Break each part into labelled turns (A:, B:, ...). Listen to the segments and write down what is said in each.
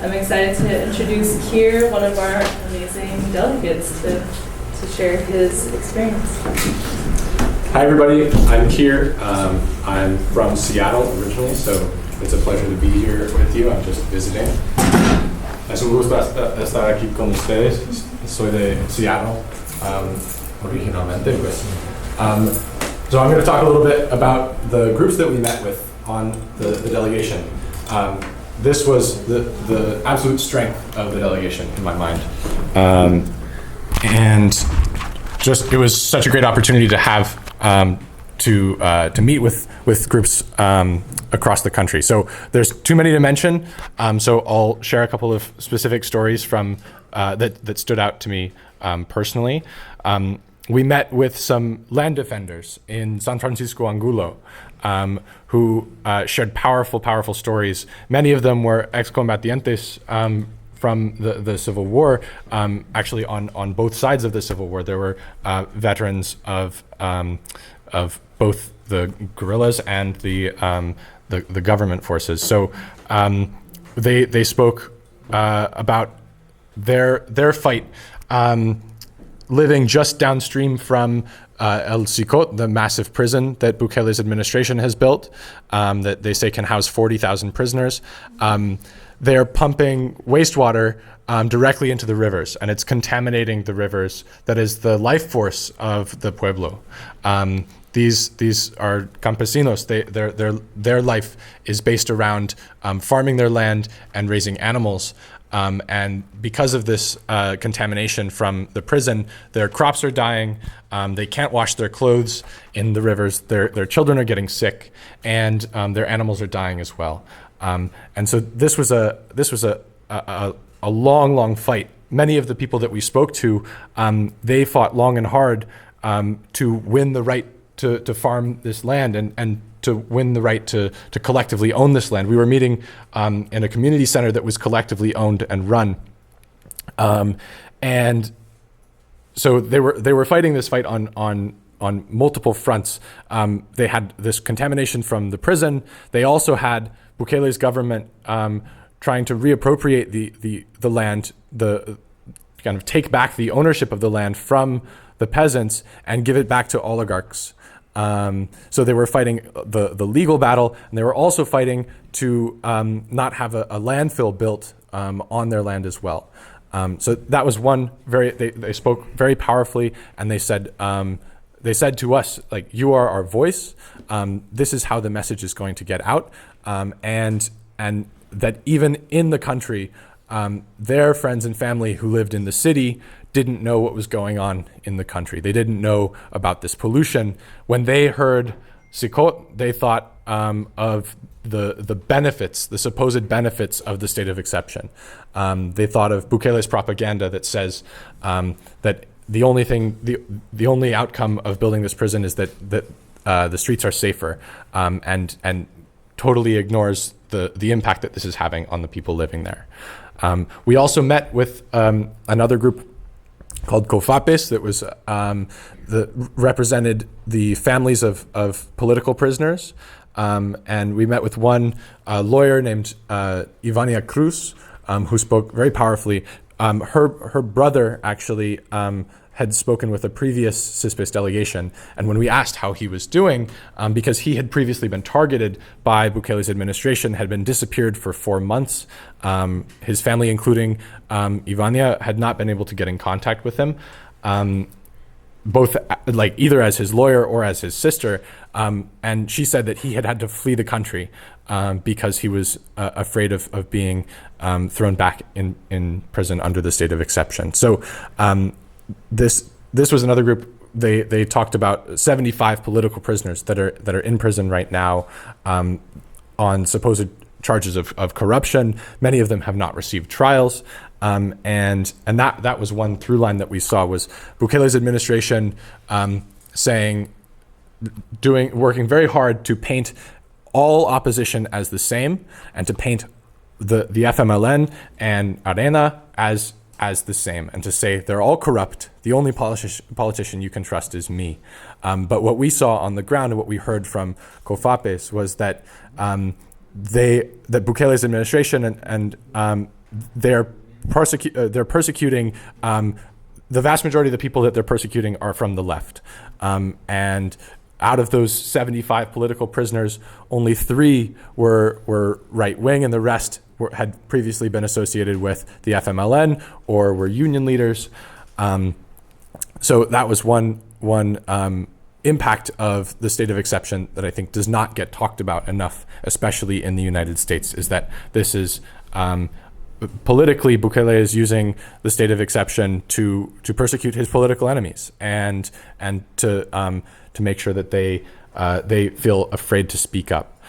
A: I'm excited to introduce Keir, one of our amazing delegates, to share his experience.
B: Hi everybody, I'm Keir. I'm from Seattle originally, so it's a pleasure to be here with you. I'm just visiting. Es un gusto estar aquí con ustedes. Soy de Seattle originalmente. So I'm going to talk a little bit about the groups that we met with on the delegation. This was the absolute strength of the delegation in my mind. And just, it was such a great opportunity to have to meet with groups across the country. So there's too many to mention, so I'll share a couple of specific stories from that stood out to me personally. We met with some land defenders in San Francisco Angulo, who shared powerful stories. Many of them were ex-combatientes from the Civil War. Actually, on both sides of the Civil War, there were veterans of both the guerrillas and the government forces. So they spoke about their fight, living just downstream from El Sicot, the massive prison that Bukele's administration has built, that they say can house 40,000 prisoners. They're pumping wastewater directly into the rivers, and it's contaminating the rivers. That is the life force of the pueblo. These are campesinos. Their life is based around farming their land and raising animals. And because of this contamination from the prison, their crops are dying. They can't wash their clothes in the rivers. Their children are getting sick, and their animals are dying as well. And so this was a long fight. Many of the people that we spoke to, they fought long and hard to win the right to farm this land and to win the right to collectively own this land. We were meeting in a community center that was collectively owned and run. And so they were fighting this fight on multiple fronts. They had this contamination from the prison. They also had Bukele's government trying to reappropriate the land, kind of take back the ownership of the land from the peasants and give it back to oligarchs. So they were fighting the legal battle, and they were also fighting to not have a landfill built on their land as well. So that was one they spoke very powerfully, and they said to us, like, you are our voice. This is how the message is going to get out, and that even in the country, their friends and family who lived in the city didn't know what was going on in the country. They didn't know about this pollution. When they heard Sicot, they thought of the benefits, the supposed benefits of the state of exception. They thought of Bukele's propaganda that says that the only outcome of building this prison is that the streets are safer, and totally ignores the impact that this is having on the people living there. We also met with another group called COFAPES that was represented the families of political prisoners, and we met with one lawyer named Ivania Cruz, who spoke very powerfully. Her brother actually had spoken with a previous CISPES delegation, and when we asked how he was doing, because he had previously been targeted by Bukele's administration, had been disappeared for 4 months. His family, including Ivania, had not been able to get in contact with him, both like either as his lawyer or as his sister. And she said that he had to flee the country because he was afraid of being thrown back in prison under the state of exception. So this was another group. They talked about 75 political prisoners that are in prison right now on supposed charges of corruption. Many of them have not received trials, and that was one through line that we saw was Bukele's administration working very hard to paint all opposition as the same, and to paint the FMLN and Arena as the same, and to say they're all corrupt. The only politician you can trust is me. But what we saw on the ground and what we heard from COFAPES was that Bukele's administration and they're persecuting. The vast majority of the people that they're persecuting are from the left, and out of those 75 political prisoners, only 3 were right wing, and the rest had previously been associated with the FMLN or were union leaders. So that was one impact of the state of exception that I think does not get talked about enough, especially in the United States, is that this is politically, Bukele is using the state of exception to persecute his political enemies and to make sure that they feel afraid to speak up.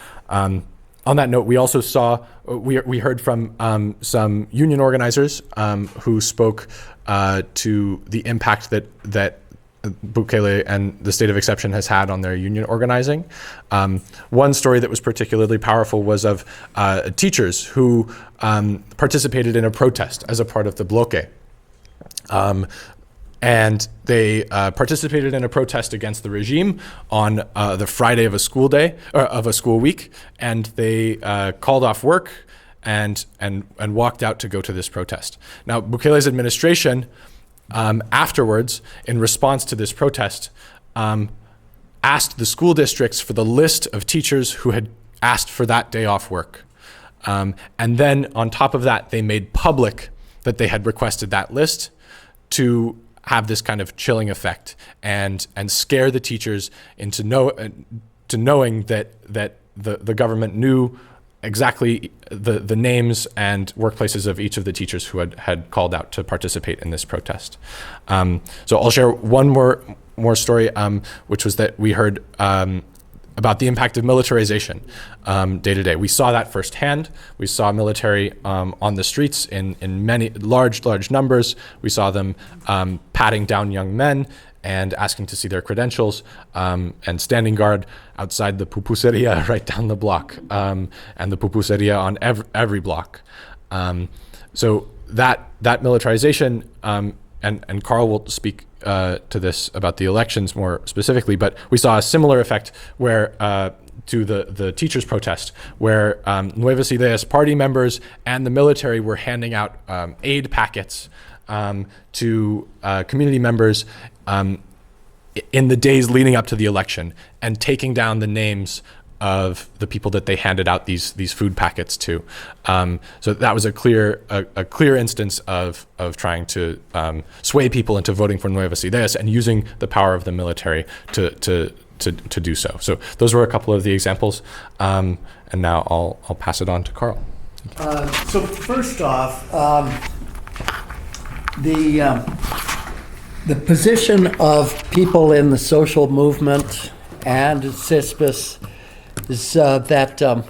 B: On that note, we also saw, we heard from some union organizers who spoke to the impact that Bukele and the state of exception has had on their union organizing. One story that was particularly powerful was of teachers who participated in a protest as a part of the bloque. And they participated in a protest against the regime on the Friday of a school day, or of a school week, and they called off work and walked out to go to this protest. Now, Bukele's administration, afterwards, in response to this protest, asked the school districts for the list of teachers who had asked for that day off work. And then on top of that, they made public that they had requested that list to have this kind of chilling effect and scare the teachers into knowing that the government knew exactly the names and workplaces of each of the teachers who had called out to participate in this protest. So I'll share one more story, which was that we heard about the impact of militarization day to day. We saw that firsthand. We saw military on the streets in many large numbers. We saw them patting down young men and asking to see their credentials, and standing guard outside the pupuseria right down the block, and the pupuseria on every block. So that militarization, and Karl will speak to this about the elections more specifically, but we saw a similar effect where to the teachers' protest, where Nuevas Ideas party members and the military were handing out aid packets to community members in the days leading up to the election, and taking down the names of the people that they handed out these food packets to. So that was a clear instance of trying to sway people into voting for Nuevas Ideas and using the power of the military to do so. So those were a couple of the examples, and now I'll pass it on to Karl.
C: So first off, the position of people in the social movement and CISPAS is that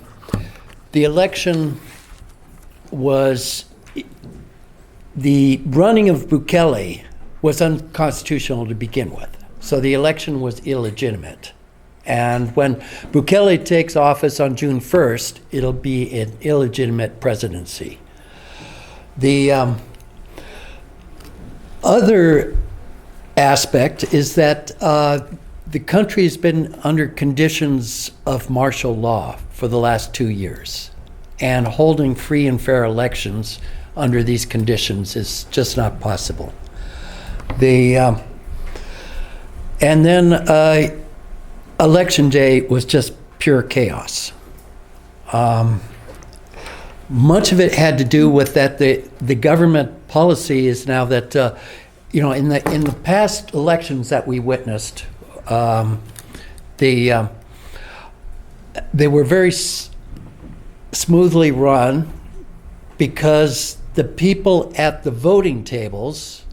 C: the election was, the running of Bukele was unconstitutional to begin with. So the election was illegitimate. And when Bukele takes office on June 1st, it'll be an illegitimate presidency. The other aspect is that the country has been under conditions of martial law for the last 2 years, and holding free and fair elections under these conditions is just not possible. And then election day was just pure chaos. Much of it had to do with that the government policy is now that in the past elections that we witnessed, they were very smoothly run because the people at the voting tables,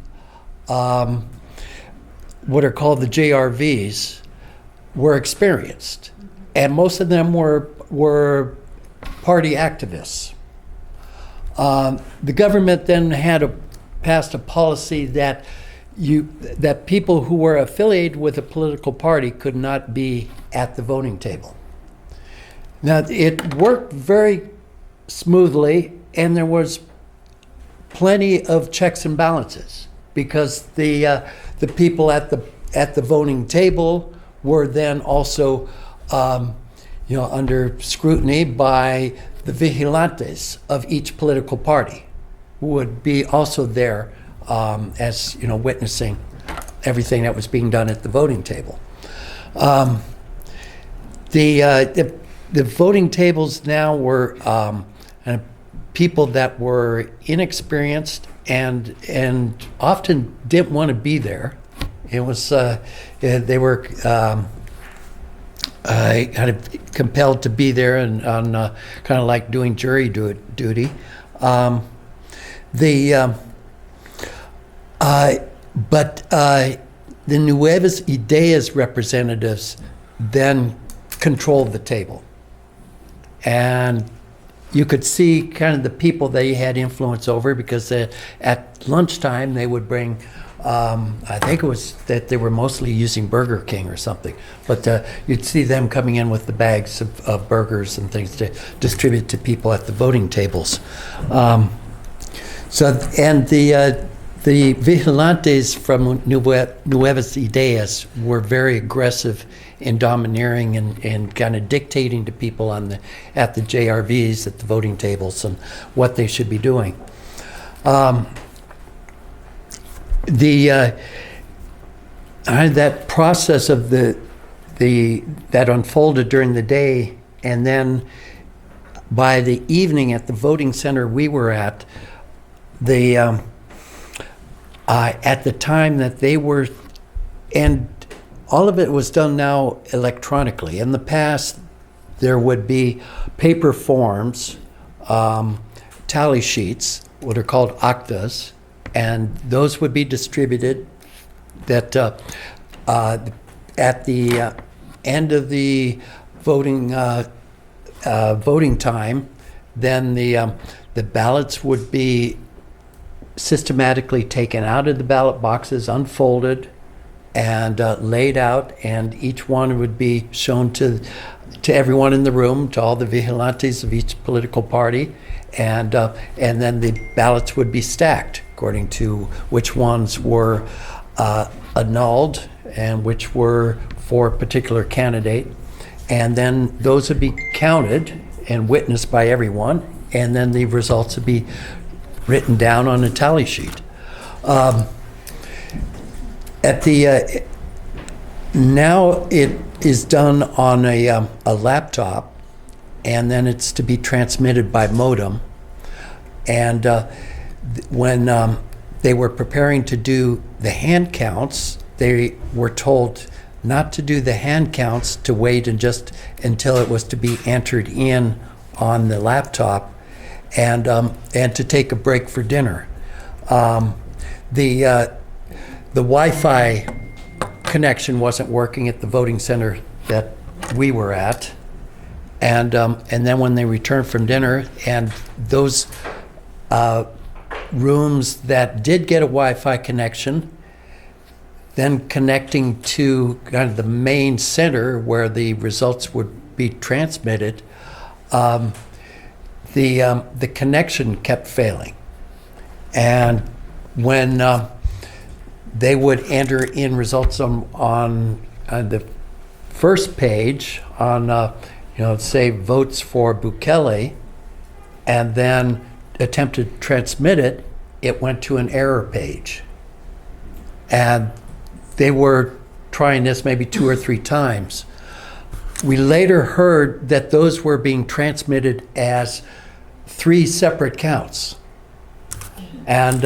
C: what are called the JRVs, were experienced, and most of them were party activists. The government then passed a policy that people who were affiliated with a political party could not be at the voting table. Now, it worked very smoothly, and there was plenty of checks and balances, because the people at the voting table were then also under scrutiny by the vigilantes of each political party. would be also there as, witnessing everything that was being done at the voting table. The voting tables now were people that were inexperienced and often didn't want to be there. It was they were kind of compelled to be there and on kind of like doing jury duty. But the Nuevas Ideas representatives then controlled the table. And you could see kind of the people they had influence over, because at lunchtime they would bring, I think it was that they were mostly using Burger King or something, but you'd see them coming in with the bags of burgers and things to distribute to people at the voting tables. The vigilantes from Nuevas Ideas were very aggressive in domineering and kind of dictating to people at the JRVs, at the voting tables, and what they should be doing. That process of that unfolded during the day, and then by the evening at the voting center we were at the time that they were, and all of it was done now electronically. In the past, there would be paper forms, tally sheets, what are called actas, and those would be distributed that at the end of the voting time, then the ballots would be systematically taken out of the ballot boxes, unfolded, and laid out, and each one would be shown to everyone in the room, to all the vigilantes of each political party, and then the ballots would be stacked according to which ones were annulled and which were for a particular candidate, and then those would be counted and witnessed by everyone, and then the results would be written down on a tally sheet. Now it is done on a laptop, and then it's to be transmitted by modem. And when they were preparing to do the hand counts, they were told not to do the hand counts, to wait and just until it was to be entered in on the laptop, and to take a break for dinner. The Wi-Fi connection wasn't working at the voting center that we were at, and then when they returned from dinner, and those rooms that did get a Wi-Fi connection, then connecting to kind of the main center where the results would be transmitted, the connection kept failing. And when they would enter in results on the first page on, say votes for Bukele, and then attempt to transmit it, it went to an error page. And they were trying this maybe 2 or 3 times. We later heard that those were being transmitted as 3 separate counts. And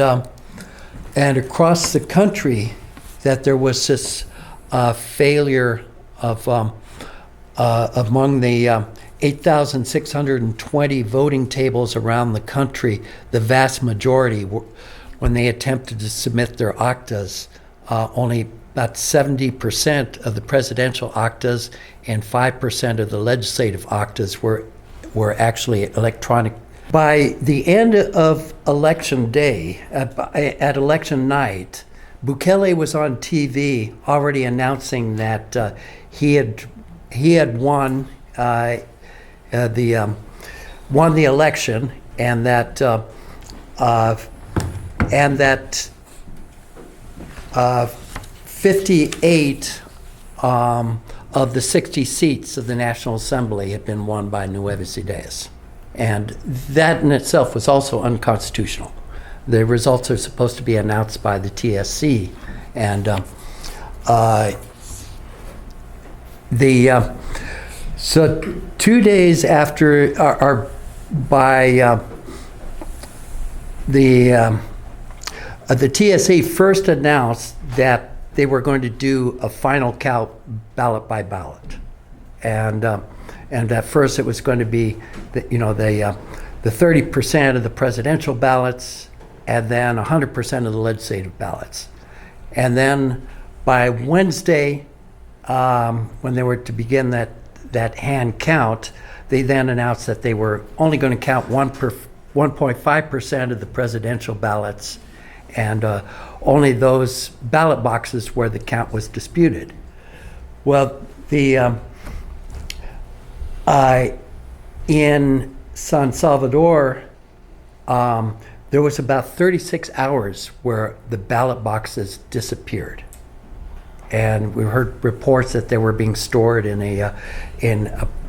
C: across the country, that there was this failure of among the 8,620 voting tables around the country, the vast majority, when they attempted to submit their actas, only about 70% of the presidential actas and 5% of the legislative actas were actually electronic. By the end of election day, at election night, Bukele was on TV already announcing that he had won the election, and that 58 of the 60 seats of the National Assembly had been won by Nuevas Ideas. And that in itself was also unconstitutional. The results are supposed to be announced by the TSC, and so 2 days after, or by the TSC first announced that they were going to do a final count ballot by ballot, and at first it was going to be the 30% of the presidential ballots, and then 100% of the legislative ballots, and then by Wednesday, when they were to begin that hand count, they then announced that they were only going to count 1.5% of the presidential ballots, and only those ballot boxes where the count was disputed. Well, in San Salvador, there was about 36 hours where the ballot boxes disappeared. And we heard reports that they were being stored in a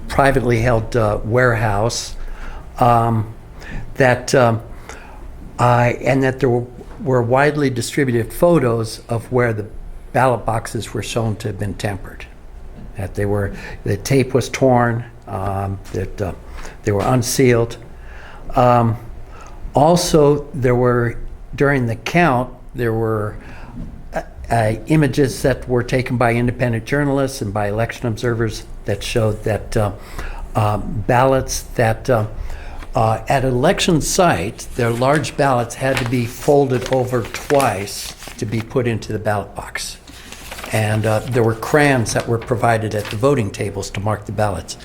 C: privately held warehouse, and that there were widely distributed photos of where the ballot boxes were shown to have been tampered. That the tape was torn, that they were unsealed. Also, during the count, there were images that were taken by independent journalists and by election observers that showed that ballots that at election site, their large ballots had to be folded over twice to be put into the ballot box. And there were crayons that were provided at the voting tables to mark the ballots.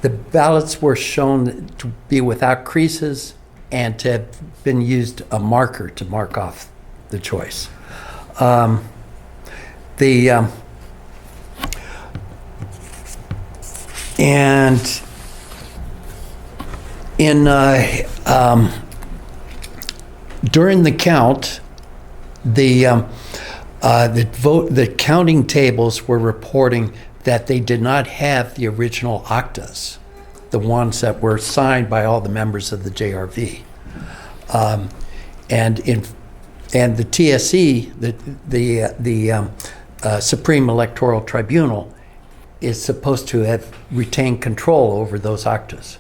C: The ballots were shown to be without creases and to have been used a marker to mark off the choice. During the count, the counting tables were reporting that they did not have the original actas, the ones that were signed by all the members of the JRV, and the TSE, the Supreme Electoral Tribunal, is supposed to have retained control over those actas.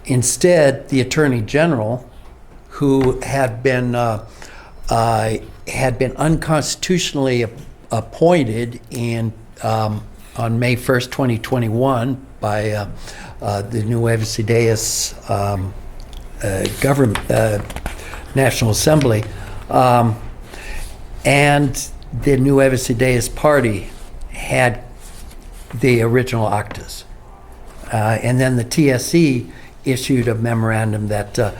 C: Instead, the Attorney General, who had been unconstitutionally appointed on May 1st, 2021, by the Nuevas Ideas government, National Assembly, and the Nuevas Ideas Party had the original actas. And then the TSE issued a memorandum that, the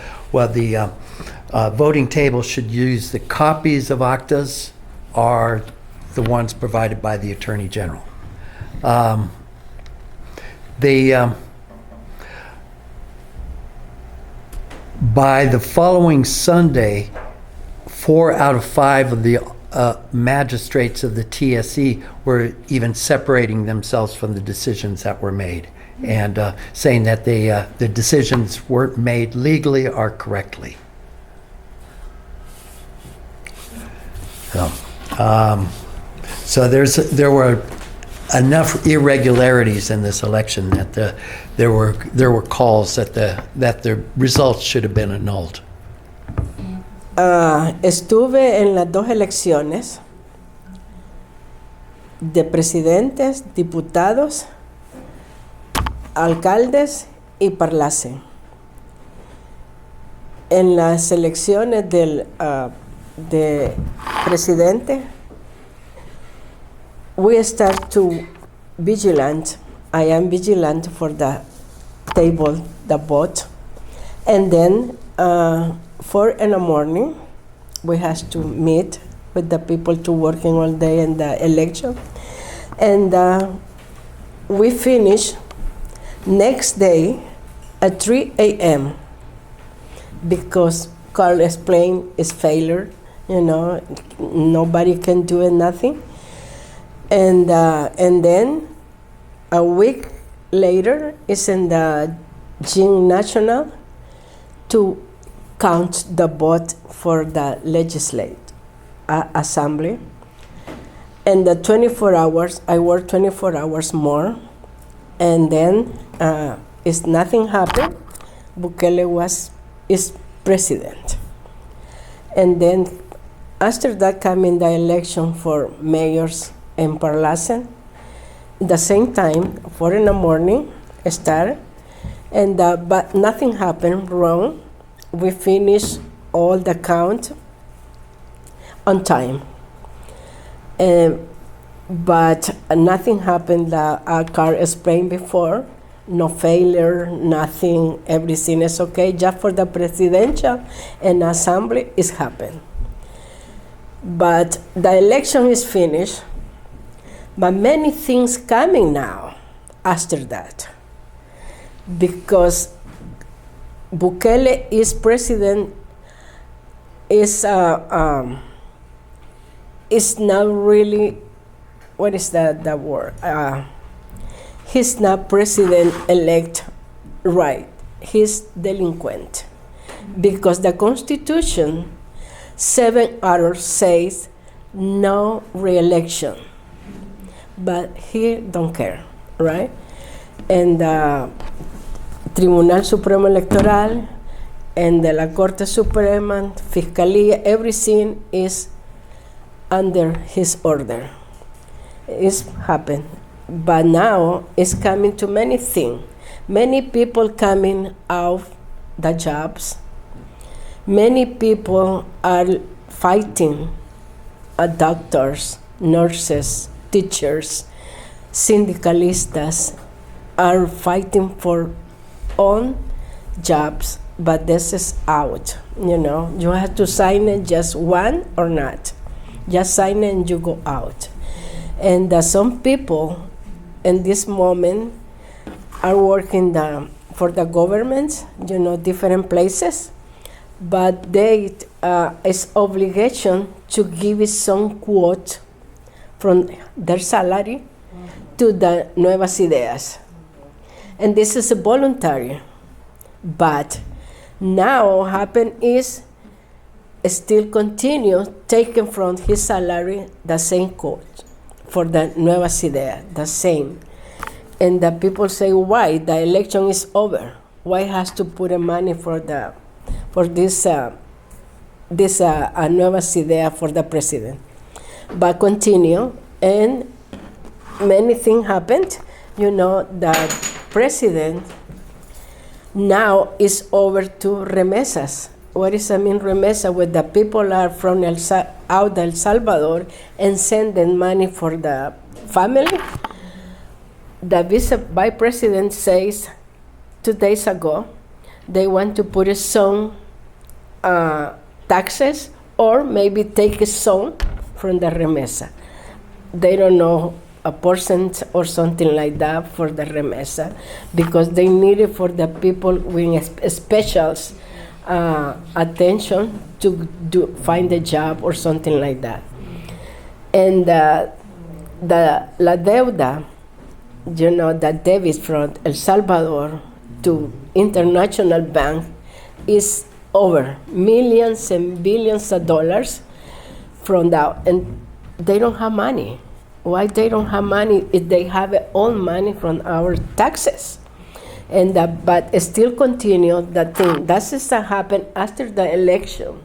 C: voting table should use the copies of actas are the ones provided by the Attorney General. By the following Sunday, 4 out of 5 of the magistrates of the TSE were even separating themselves from the decisions that were made, and saying that the decisions weren't made legally or correctly. So there were enough irregularities in this election that there were calls that the results should have been annulled.
D: Estuve en las dos elecciones de presidentes, diputados, alcaldes y PARLACEN. En las elecciones de presidente, we start to vigilant. I am vigilant for the table, the vote, and then 4 in the morning, we have to meet with the people to working all day in the election, and we finish next day at 3 a.m. because Karl explained his failure. Nobody can do nothing. And then a week later, it's in the Gym National to count the vote for the legislative assembly. And the 24 hours, I worked 24 hours more, and then if nothing happened, Bukele is president. And then after that came in the election for mayors in PARLACEN. The same time, 4 in the morning, start, and but nothing happened wrong. We finished all the count on time. But nothing happened that Karl explained before. No failure, nothing, everything is okay. Just for the presidential and assembly, it's happened. But the election is finished, but many things coming now after that. Because Bukele is president, is not really, what is the word? He's not president-elect right. He's delinquent. Because the Constitution, 7 hours says no re-election. But he don't care, right? And the Tribunal Supremo Electoral and de la Corte Suprema, Fiscalía, everything is under his order. It's happened. But now it's coming to many things. Many people coming out the jobs. Many people are fighting, doctors, nurses, teachers, syndicalistas are fighting for own jobs, but this is out. You have to sign it, just one or not. Just sign it and you go out. And some people in this moment are working for the government, different places, but they it's obligation to give some quote from their salary to the Nuevas Ideas. And this is voluntary. But now what happened is still continue taking from his salary the same quote for the Nuevas Ideas, the same. And the people say, why? The election is over. Why has to put money for this Nuevas Ideas for the president? But continue, and many things happened. The president now is over to remesas. What is remesa? Where the people are from out El Salvador and send them money for the family. The vice president says 2 days ago they want to put some taxes or maybe take some from the remesa. They don't know a percent or something like that for the remesa because they need it for the people with special attention to find a job or something like that. And la deuda, the debit from El Salvador to international bank is over millions and billions of dollars from that, and they don't have money. Why they don't have money if they have own money from our taxes? And but still continue that thing. That's just happened after the election,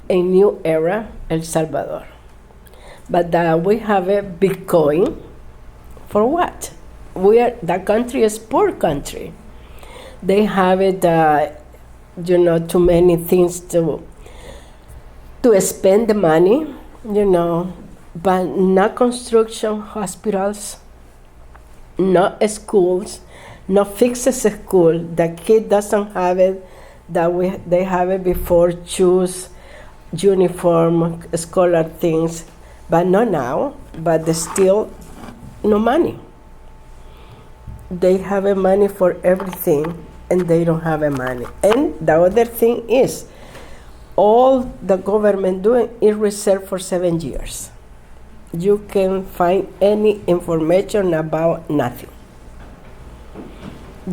D: a new era, El Salvador. But we have a Bitcoin. For what? The country is poor country. They have it, too many things to spend the money, but not construction hospitals, not schools, no fixed school. The kid doesn't have it they have it before, shoes, uniform, scholar things, but not now. But there's still no money. They have money for everything, and they don't have money. And the other thing is, all the government doing is reserved for 7 years. You can find any information about nothing.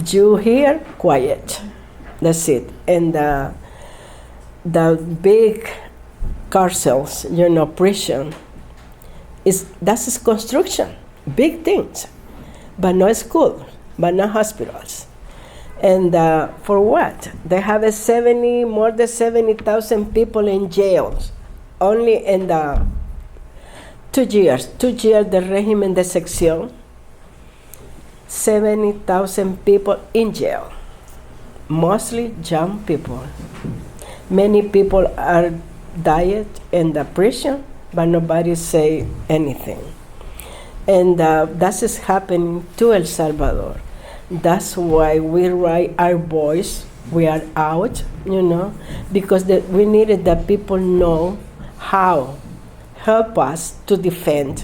D: You hear quiet. That's it. And the big carcels, prison, that's construction, big things, but no school, but no hospitals. And for what? They have more than 70,000 people in jails, only in the 2 years. 2 years, the régimen de sección, 70,000 people in jail, mostly young people. Many people are died in the prison, but nobody say anything. And that is happening to El Salvador. That's why we raise our voice. We are out, because we needed that people know how help us to defend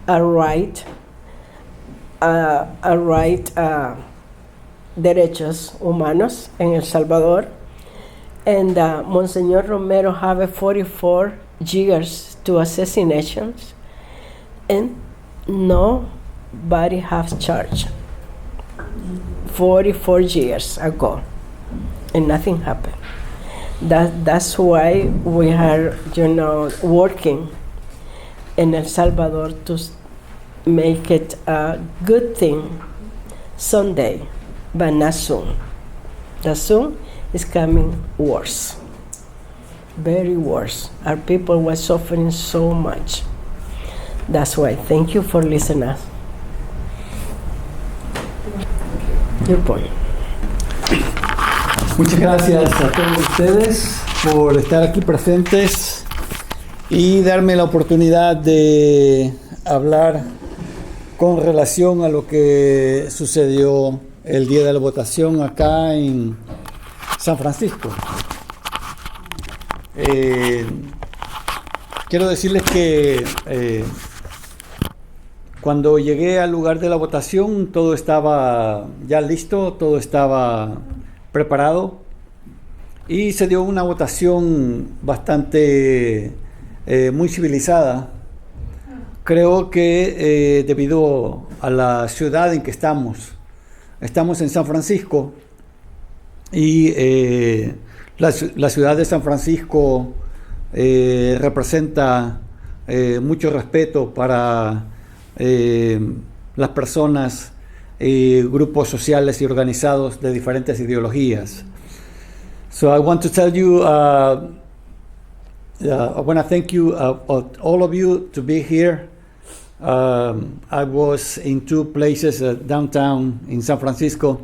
D: a right derechos humanos en El Salvador. And Monsignor Romero have 44 years to assassinations, and nobody has charged. 44 years ago, and nothing happened. That's why we are, working in El Salvador to make it a good thing someday, but not soon. The soon is coming worse, very worse. Our people were suffering so much. That's why. Thank you for listening. Your point.
E: Muchas gracias a todos ustedes por estar aquí presentes y darme la oportunidad de hablar con relación a lo que sucedió el día de la votación acá en San Francisco. Quiero decirles que cuando llegué al lugar de la votación, todo estaba ya listo, todo estaba preparado y se dio una votación bastante muy civilizada. Creo que debido a la ciudad en que estamos en San Francisco y la ciudad de San Francisco representa mucho respeto para las personas y grupos sociales y organizados de diferentes ideologías. So I want to tell you, I want to thank you, all of you, to be here. I was in 2 places downtown in San Francisco.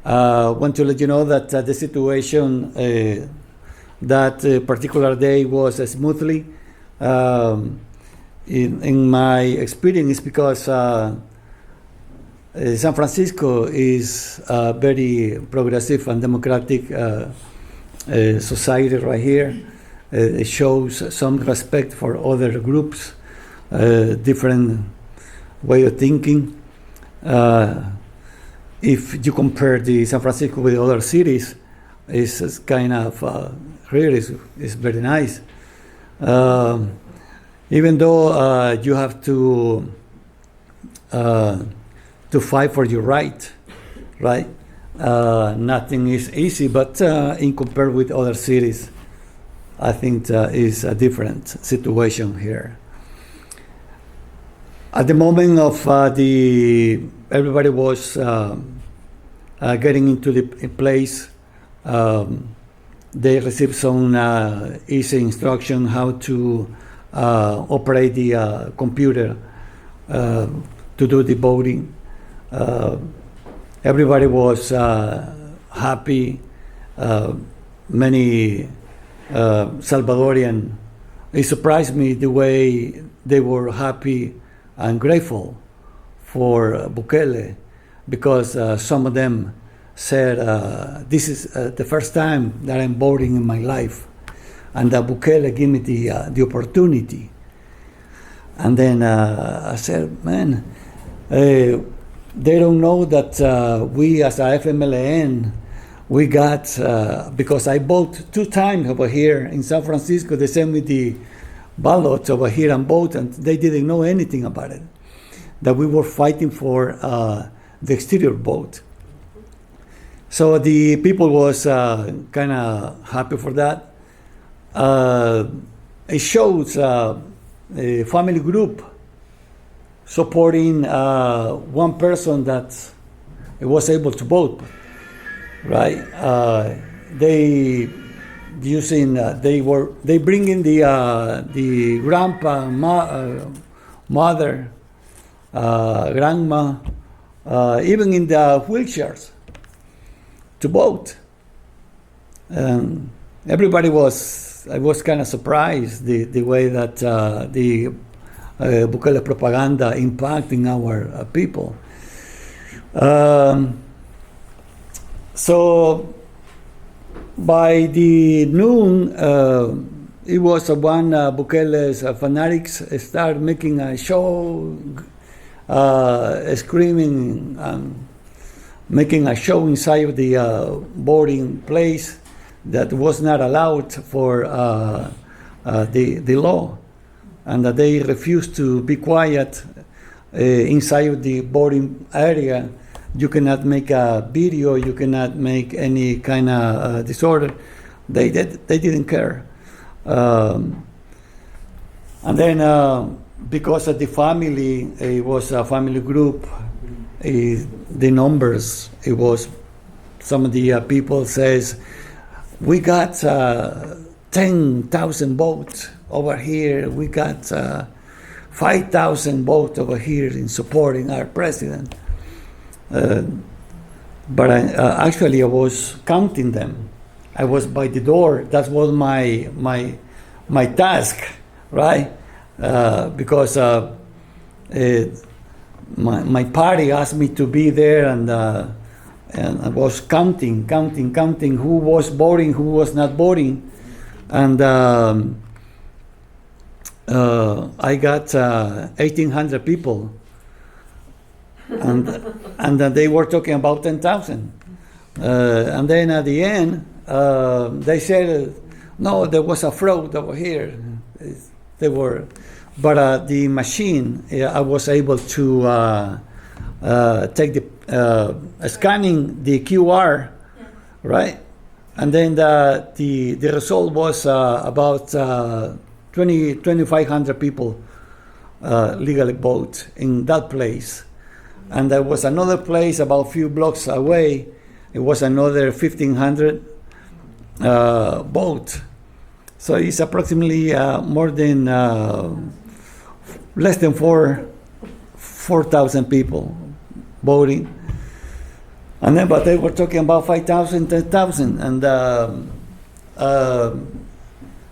E: Want to let you know that the situation that particular day was smoothly. In my experience, because San Francisco is a very progressive and democratic society right here. It shows some respect for other groups, different way of thinking. If you compare the San Francisco with other cities, it's kind of really is very nice. Even though you have to fight for your right? Nothing is easy, but in compared with other cities, I think is a different situation here. At the moment of everybody was getting into the place. They received some easy instruction how to operate the computer to do the voting. Everybody was happy. Many Salvadorian, it surprised me the way they were happy and grateful for Bukele, because some of them said, this is the first time that I'm voting in my life, and that Bukele gave me the opportunity. And then I said, man, they don't know that we as a FMLN, we got, because I voted 2 times over here in San Francisco. They sent me the ballots over here and vote, and they didn't know anything about it, that we were fighting for the exterior vote. So the people was kind of happy for that. it shows a family group supporting one person that was able to vote, right? They bring in the grandpa, mother, grandma, even in the wheelchairs to vote. Everybody I was kind of surprised the way that the Bukele propaganda impacting our people. So by the noon, it was one Bukele's fanatics start making a show, screaming, making a show inside of the boarding place that was not allowed for the law, and that they refused to be quiet inside of the boarding area. You cannot make a video, you cannot make any kind of disorder. They didn't care. And then because of the family, it was a family group, the numbers, it was, some of the people says, we got 10,000 votes over here, we got 5,000 votes over here in supporting our president. But actually I was counting them. I was by the door. That was my task, right? Because my party asked me to be there, and I was counting who was voting, who was not voting, and I got 1,800 people. And they were talking about 10,000. And then at the end, they said, no, there was a fraud over here. But the machine, I was able to take the, scanning the QR, right? And then the result was about 2,500 people legally vote in that place. And there was another place about a few blocks away. It was another 1,500 vote. So it's approximately more than less than 4,000 people voting. And then, but they were talking about 5,000, 10,000. And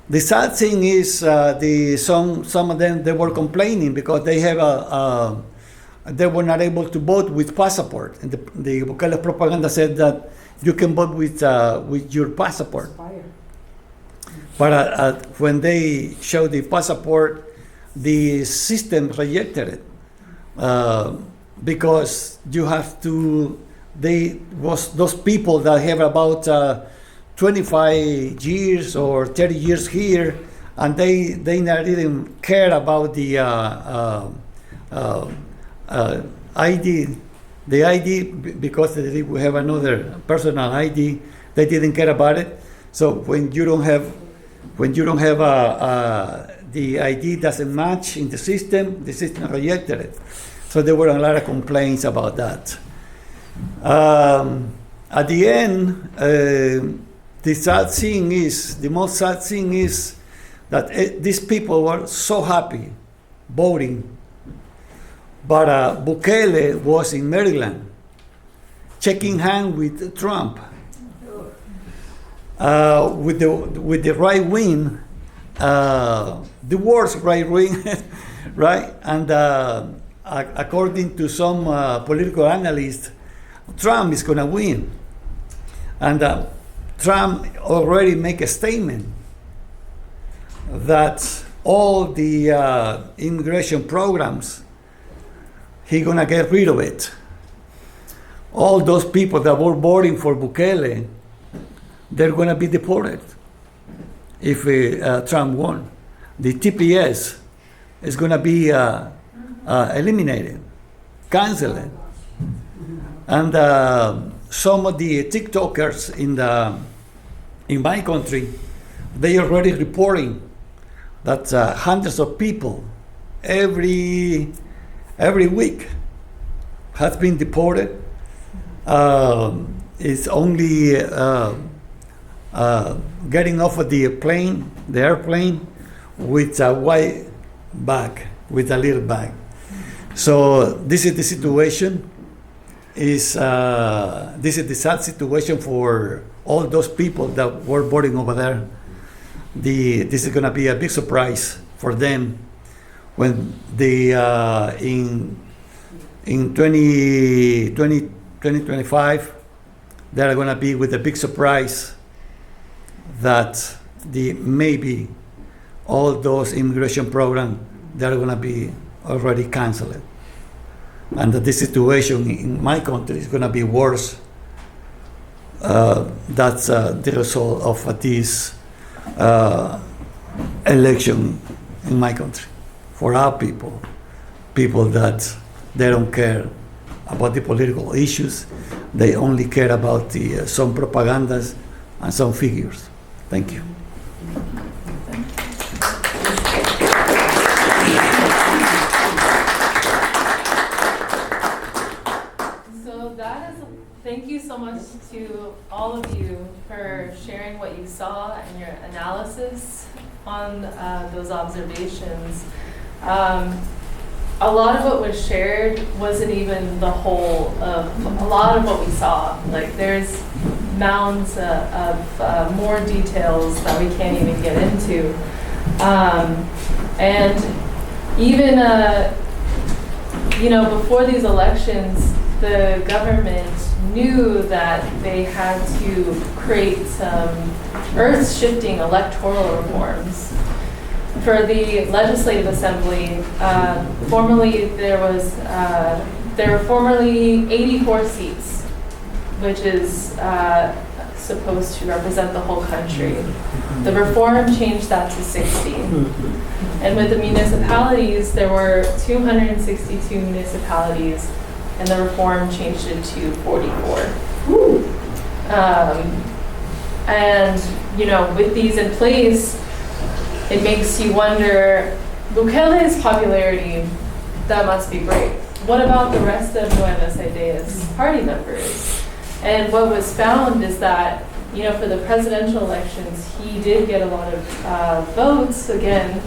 E: the sad thing is, some of them, they were complaining because they have they were not able to vote with passport. And the Bukele propaganda said that you can vote with your passport. But when they showed the passport, the system rejected it because you have to. Those people that have about 25 years or 30 years here, and they didn't care about the ID, the ID, because they have another personal ID, they didn't care about it. So when you don't have the ID doesn't match in the system rejected it. So there were a lot of complaints about that. At the end, the most sad thing is that these people were so happy voting. But Bukele was in Maryland, shaking hands with Trump, with the right wing, the worst right wing, right? And according to some political analysts, Trump is going to win. And Trump already make a statement that all the immigration programs, he's going to get rid of it. All those people that were voting for Bukele, they're going to be deported if Trump won. The TPS is going to be eliminated, canceled. And some of the TikTokers in my country, they already reporting that hundreds of people every week has been deported. It's only getting off of the airplane, with a white bag, with a little bag. So this is the situation. This is the sad situation for all those people that were boarding over there. This is going to be a big surprise for them when they in 2025 they are going to be with a big surprise that maybe all those immigration programs, they're going to be already canceled, and that the situation in my country is going to be worse. That's the result of this election in my country. For our people that they don't care about the political issues, they only care about some propagandas and some figures. Thank you.
A: Thank you so much to all of you for sharing what you saw and your analysis on those observations. A lot of what was shared wasn't even the whole of a lot of what we saw. Like, there's mounds of more details that we can't even get into. And even, before these elections, the government knew that they had to create some earth-shifting electoral reforms. For the Legislative Assembly, there were formerly 84 seats, which is supposed to represent the whole country. The reform changed that to 60. And with the municipalities, there were 262 municipalities, and the reform changed it to 44. And, with these in place, it makes you wonder, Bukele's popularity, that must be great. What about the rest of Nuevas Ideas party members? And what was found is that, for the presidential elections, he did get a lot of votes, again,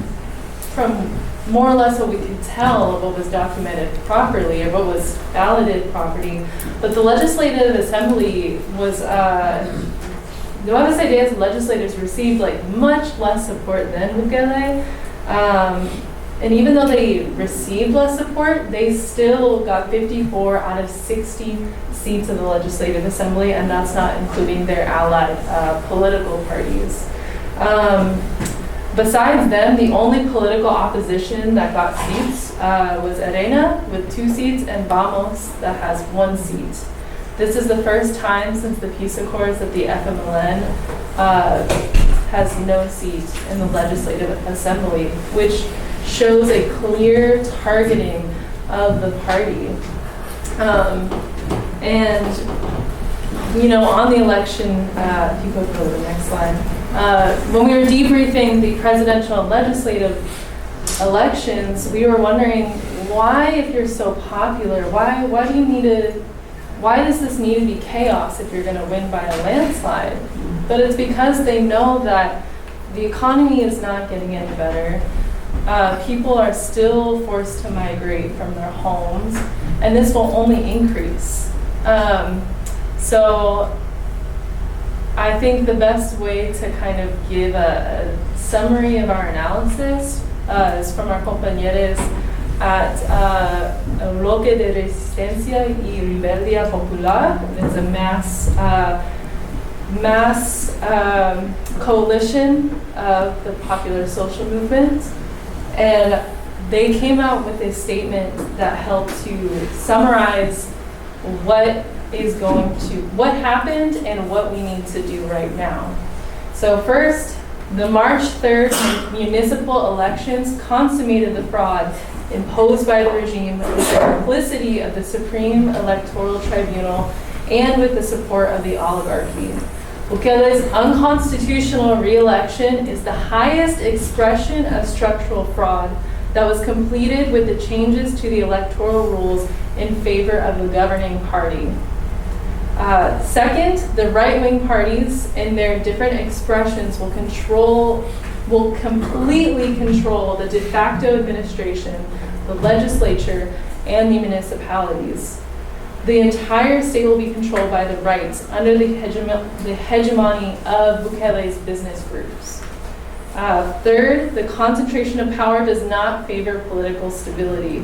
A: from more or less what we could tell of what was documented properly or what was validated properly. But the Legislative Assembly was, Nuevas Ideas legislators received much less support than Bukele. And even though they received less support, they still got 54 out of 60 seats in the Legislative Assembly, and that's not including their allied political parties. Besides them, the only political opposition that got seats was Arena with 2 seats and Vamos that has 1 seat. This is the first time since the peace accords that the FMLN has no seat in the Legislative Assembly, which shows a clear targeting of the party. On the election, if you go to the next slide, when we were debriefing the presidential and legislative elections, we were wondering why, if you're so popular, why does this need to be chaos if you're going to win by a landslide? But it's because they know that the economy is not getting any better. People are still forced to migrate from their homes, and this will only increase. So I think the best way to kind of give a summary of our analysis is from our compañeros at Bloque de Resistencia y Rebeldia Popular. It's a mass coalition of the popular social movement. And they came out with a statement that helped to summarize what happened and what we need to do right now. So first, the March 3rd municipal elections consummated the fraud imposed by the regime with the complicity of the Supreme Electoral Tribunal and with the support of the oligarchy. Bukele's unconstitutional re-election is the highest expression of structural fraud that was completed with the changes to the electoral rules in favor of the governing party. Second, the right-wing parties in their different expressions will completely control the de facto administration, the legislature, and the municipalities. The entire state will be controlled by the right under the hegemony of Bukele's business groups. Third, the concentration of power does not favor political stability.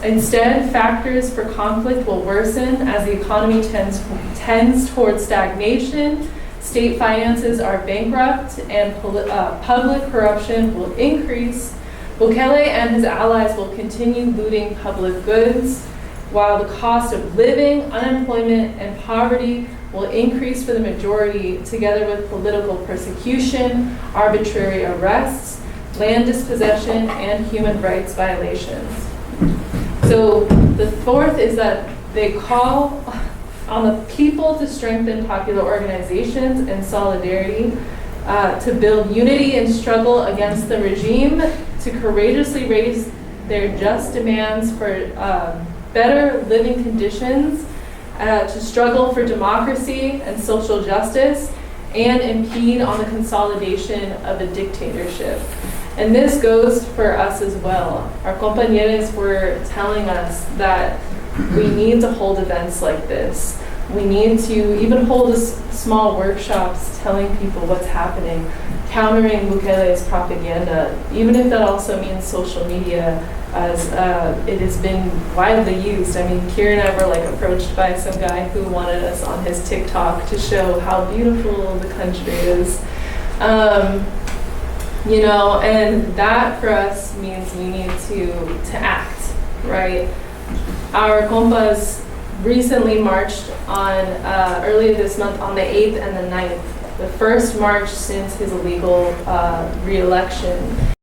A: Instead, factors for conflict will worsen as the economy tends towards stagnation, state finances are bankrupt, and public corruption will increase. Bukele and his allies will continue looting public goods, while the cost of living, unemployment, and poverty will increase for the majority, together with political persecution, arbitrary arrests, land dispossession, and human rights violations. So the fourth is that they call on the people to strengthen popular organizations and solidarity, to build unity and struggle against the regime, to courageously raise their just demands for better living conditions, to struggle for democracy and social justice, and impede on the consolidation of a dictatorship. And this goes for us as well. Our compañeros were telling us that we need to hold events like this. We need to even hold small workshops telling people what's happening, countering Bukele's propaganda, even if that also means social media, as it has been widely used. I mean, Keir and I were like approached by some guy who wanted us on his TikTok to show how beautiful the country is. You know, and that for us means we need to act, right? Our compas recently marched on, earlier this month, on the 8th and the 9th, the first march since his illegal re-election.